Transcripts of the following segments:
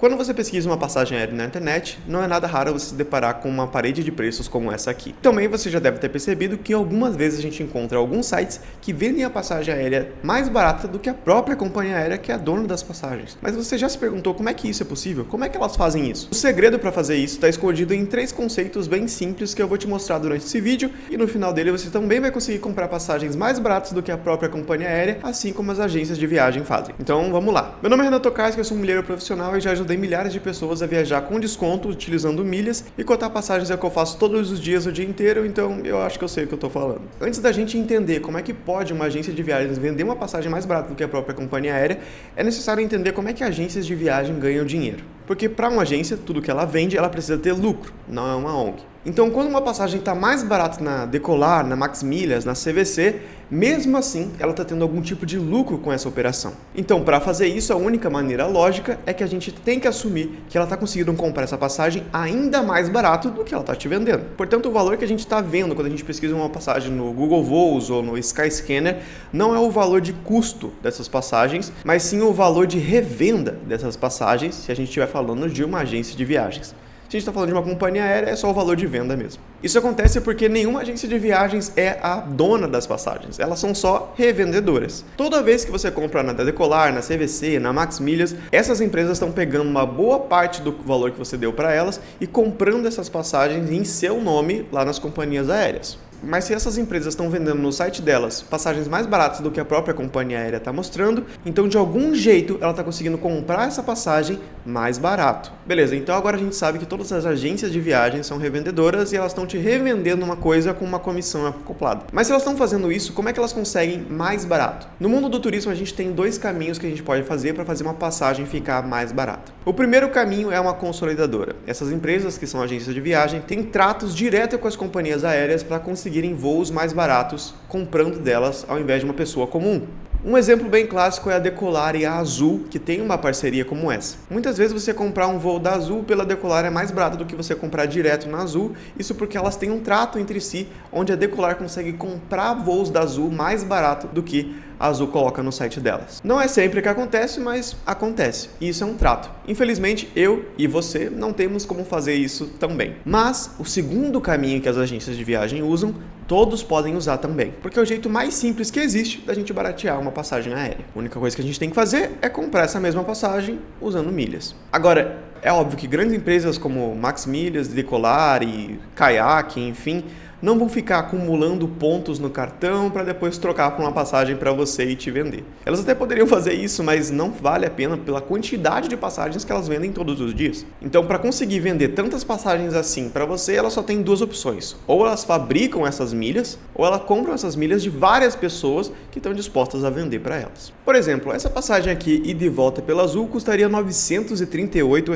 Quando você pesquisa uma passagem aérea na internet, não é nada raro você se deparar com uma parede de preços como essa aqui. Também você já deve ter percebido que algumas vezes a gente encontra alguns sites que vendem a passagem aérea mais barata do que a própria companhia aérea que é a dona das passagens. Mas você já se perguntou como é que isso é possível? Como é que elas fazem isso? O segredo para fazer isso está escondido em 3 conceitos bem simples que eu vou te mostrar durante esse vídeo e no final dele você também vai conseguir comprar passagens mais baratas do que a própria companhia aérea, assim como as agências de viagem fazem. Então vamos lá. Meu nome é Renan Tokarski, eu sou um milheiro profissional e já ajudei milhares de pessoas a viajar com desconto utilizando milhas, e cotar passagens é o que eu faço todos os dias, o dia inteiro, então eu acho que eu sei o que eu estou falando. Antes da gente entender como é que pode uma agência de viagens vender uma passagem mais barata do que a própria companhia aérea, é necessário entender como é que agências de viagem ganham dinheiro. Porque para uma agência, tudo que ela vende, ela precisa ter lucro, não é uma ONG. Então, quando uma passagem está mais barata na Decolar, na Max Milhas, na CVC, mesmo assim, ela está tendo algum tipo de lucro com essa operação. Então, para fazer isso, a única maneira lógica é que a gente tem que assumir que ela está conseguindo comprar essa passagem ainda mais barato do que ela está te vendendo. Portanto, o valor que a gente está vendo quando a gente pesquisa uma passagem no Google Voos ou no Skyscanner não é o valor de custo dessas passagens, mas sim o valor de revenda dessas passagens, se a gente estiver falando de uma agência de viagens. Se a gente está falando de uma companhia aérea, é só o valor de venda mesmo. Isso acontece porque nenhuma agência de viagens é a dona das passagens, elas são só revendedoras. Toda vez que você compra na Decolar, na CVC, na Max Milhas, essas empresas estão pegando uma boa parte do valor que você deu para elas e comprando essas passagens em seu nome lá nas companhias aéreas. Mas se essas empresas estão vendendo no site delas passagens mais baratas do que a própria companhia aérea está mostrando, então de algum jeito ela está conseguindo comprar essa passagem mais barato. Beleza, então agora a gente sabe que todas as agências de viagem são revendedoras e elas estão te revendendo uma coisa com uma comissão acoplada. Mas se elas estão fazendo isso, como é que elas conseguem mais barato? No mundo do turismo a gente tem 2 caminhos que a gente pode fazer para fazer uma passagem ficar mais barata. O primeiro caminho é uma consolidadora. Essas empresas, que são agências de viagem, têm tratos direto com as companhias aéreas para conseguirem voos mais baratos comprando delas ao invés de uma pessoa comum. Um exemplo bem clássico é a Decolar e a Azul, que tem uma parceria como essa. Muitas vezes você comprar um voo da Azul pela Decolar é mais barato do que você comprar direto na Azul, isso porque elas têm um trato entre si, onde a Decolar consegue comprar voos da Azul mais barato do que a Azul coloca no site delas. Não é sempre que acontece, mas acontece. E isso é um trato. Infelizmente, eu e você não temos como fazer isso também. Mas o segundo caminho que as agências de viagem usam, todos podem usar também. Porque é o jeito mais simples que existe da gente baratear uma passagem aérea. A única coisa que a gente tem que fazer é comprar essa mesma passagem usando milhas. Agora, é óbvio que grandes empresas como Max Milhas, Decolar e Kayak, enfim, não vão ficar acumulando pontos no cartão para depois trocar por uma passagem para você e te vender. Elas até poderiam fazer isso, mas não vale a pena pela quantidade de passagens que elas vendem todos os dias. Então, para conseguir vender tantas passagens assim para você, ela só tem 2 opções. Ou elas fabricam essas milhas, ou elas compram essas milhas de várias pessoas que estão dispostas a vender para elas. Por exemplo, essa passagem aqui, ida e volta pela Azul, custaria R$ 938.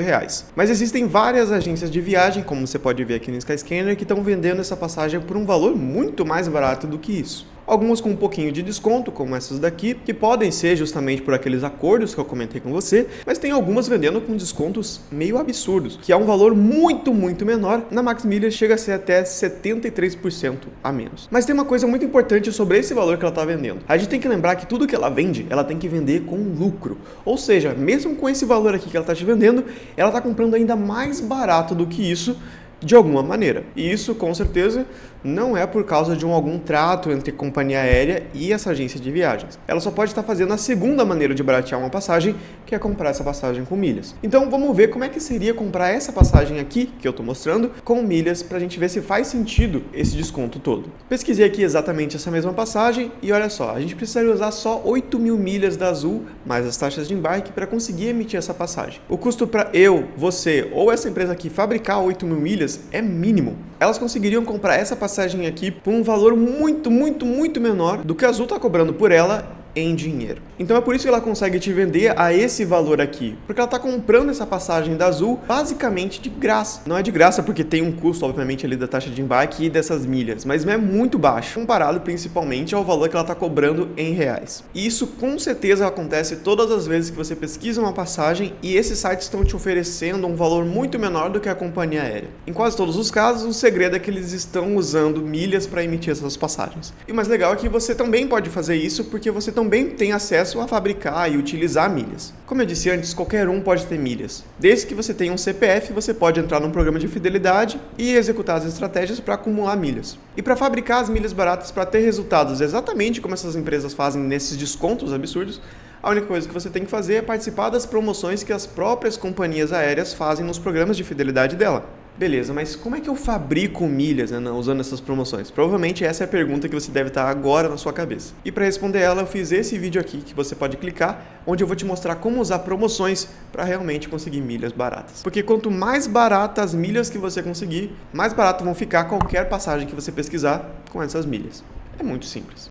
Mas existem várias agências de viagem, como você pode ver aqui no Skyscanner, que estão vendendo essa passagem por um valor muito mais barato do que isso. Algumas com um pouquinho de desconto, como essas daqui, que podem ser justamente por aqueles acordos que eu comentei com você, mas tem algumas vendendo com descontos meio absurdos, que é um valor muito menor. Na Max Milhas chega a ser até 73% a menos. Mas tem uma coisa muito importante sobre esse valor que ela está vendendo. A gente tem que lembrar que tudo que ela vende, ela tem que vender com lucro. Ou seja, mesmo com esse valor aqui que ela está te vendendo, ela está comprando ainda mais barato do que isso, de alguma maneira. E isso, com certeza, não é por causa de algum trato entre companhia aérea e essa agência de viagens. Ela só pode estar fazendo a segunda maneira de baratear uma passagem, que é comprar essa passagem com milhas. Então, vamos ver como é que seria comprar essa passagem aqui, que eu estou mostrando, com milhas, para a gente ver se faz sentido esse desconto todo. Pesquisei aqui exatamente essa mesma passagem e olha só, a gente precisaria usar só 8.000 milhas da Azul, mais as taxas de embarque, para conseguir emitir essa passagem. O custo para eu, você ou essa empresa aqui fabricar 8.000 milhas é mínimo. Elas conseguiriam comprar essa passagem aqui por um valor muito menor do que a Azul está cobrando por ela em dinheiro. Então é por isso que ela consegue te vender a esse valor aqui, porque ela está comprando essa passagem da Azul basicamente de graça. Não é de graça porque tem um custo, obviamente, ali da taxa de embarque e dessas milhas, mas é muito baixo, comparado principalmente ao valor que ela está cobrando em reais. E isso com certeza acontece todas as vezes que você pesquisa uma passagem e esses sites estão te oferecendo um valor muito menor do que a companhia aérea. Em quase todos os casos, o segredo é que eles estão usando milhas para emitir essas passagens. E o mais legal é que você também pode fazer isso porque você também também têm acesso a fabricar e utilizar milhas. Como eu disse antes, qualquer um pode ter milhas. Desde que você tenha um CPF, você pode entrar num programa de fidelidade e executar as estratégias para acumular milhas. E para fabricar as milhas baratas, para ter resultados exatamente como essas empresas fazem nesses descontos absurdos, a única coisa que você tem que fazer é participar das promoções que as próprias companhias aéreas fazem nos programas de fidelidade dela. Beleza, mas como é que eu fabrico milhas, né, usando essas promoções? Provavelmente essa é a pergunta que você deve estar agora na sua cabeça. E para responder ela, eu fiz esse vídeo aqui que você pode clicar, onde eu vou te mostrar como usar promoções para realmente conseguir milhas baratas. Porque quanto mais baratas as milhas que você conseguir, mais barato vão ficar qualquer passagem que você pesquisar com essas milhas. É muito simples.